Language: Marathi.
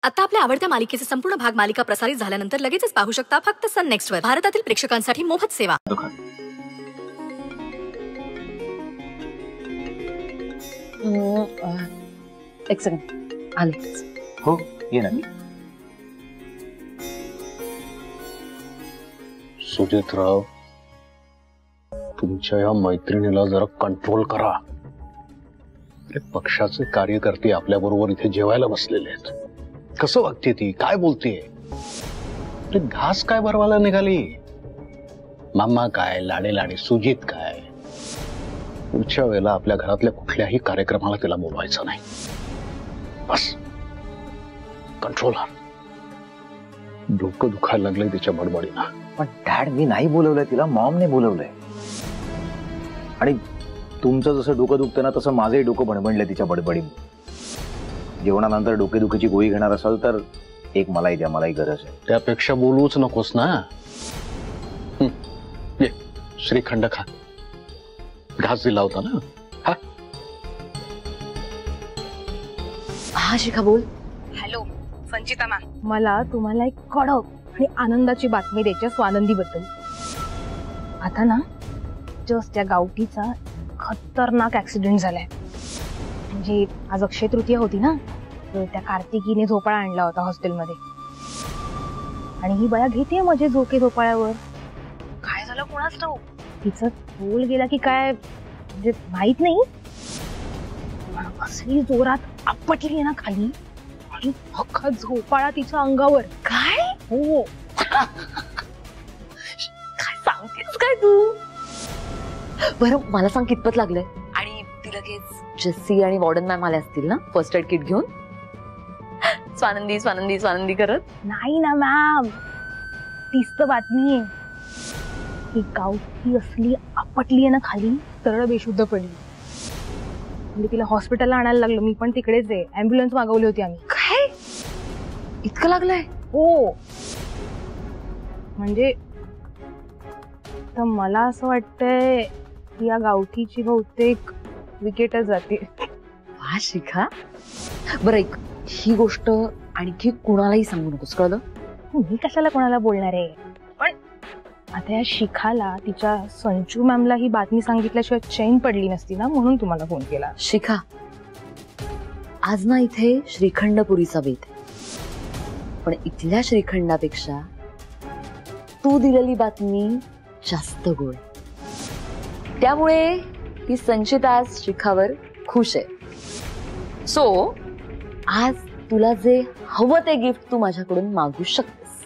आता आपल्या आवडत्या मालिकेचे संपूर्ण भाग मालिका प्रसारित झाल्यानंतर लगेचच पाहू शकता फक्त सन नेक्स्ट वर. भारतातील प्रेक्षकांसाठी मोफत सेवा. एक सेकंड आले. हो ये ना. सुजितराव, तुमच्या या मैत्रिणीला जरा कंट्रोल करा. पक्षाचे कार्यकर्ते आपल्या बरोबर इथे जेवायला बसलेले आहेत. कसं वागते ती, काय बोलतेय, घास काय भरवायला निघाली. मामा काय, लाडे लाडे सुजित काय. पुढच्या वेळेला आपल्या घरातल्या कुठल्याही कार्यक्रमाला तिला बोलवायचं नाही. बस कंट्रोल. डोकं दुखायला लागलंय तिच्या बडबडीनं. पण डॅड, मी नाही बोलवलंय तिला, मॉमने बोलवलंय. आणि तुमचं जसं डोकं दुखतं ना तसं माझंही डोकं भणभणलंय तिच्या बडबडी. जेवणानंतर डोकेदुखीची गोळी घेणार असाल तर एक मलाही द्या, मलाही गरज आहे. त्यापेक्षा बोलूच नकोस ना. ये श्रीखंड खा. घास दिला होता ना. हा शिखा बोल. हॅलो संचिता मॅम, मला तुम्हाला एक कडक आणि आनंदाची बातमी द्यायची स्वानंदी बद्दल. आता ना जस्ट त्या गावठीचा खतरनाक ऍक्सिडेंट झालाय. म्हणजे आज अक्षय तृतीया होती ना, तर त्या कार्तिकीने झोपाळा आणला होता हॉस्टेलमध्ये. आणि ही बया घेते मजे झोके झोपाळ्यावर. काय झालं कोणाच ठाऊक, तिचा तोल गेला की काय म्हणजे माहित नाही. असली जोरात आपटली आहे ना खाली, आणि अख्खा झोपाळा तिच्या अंगावर. काय? हो. काय सांगतेस काय तू? बरं मला सांग कितपत लागलंय. आणि ती लगेच जस्सी आणि वॉर्डन मॅम आले असतील ना फर्स्ट एड किट घेऊन, स्वानंदी स्वानंदी स्वानंदी करत. नाही ना मॅम, तीच तर बातमी आहे. ही गावठी असली आपटली आहे ना खाली, सरळ बेशुद्ध पडली. म्हणजे तिला हॉस्पिटलला आणायला लागलं. मी पण तिकडेच आहे, ऍम्ब्युलन्स मागवली होती आम्ही. काय इतकं लागलंय? हो. म्हणजे तर मला असं वाटतंय या गावठीची बहुतेक विकेटच जाते. वा शिखा. बरं ऐक, ही गोष्ट आणखी कुणालाही सांगू नकोस, कळलं? मी कशाला कोणाला बोलणार आहे. पण आता या शिखाला तिच्या संचू मॅमला ही बातमी सांगितल्याशिवाय चैन पडली नसती ना, म्हणून तुम्हाला फोन केला. शिखा, आज ना इथे श्रीखंडपुरीचा बेत आहे. पण इथल्या श्रीखंडापेक्षा तू दिलेली बातमी जास्त गोड. त्यामुळे ही संचिता आज शिखावर खुश आहे. सो आज तुला जे हवं ते गिफ्ट तू माझ्याकडून मागू शकतेस.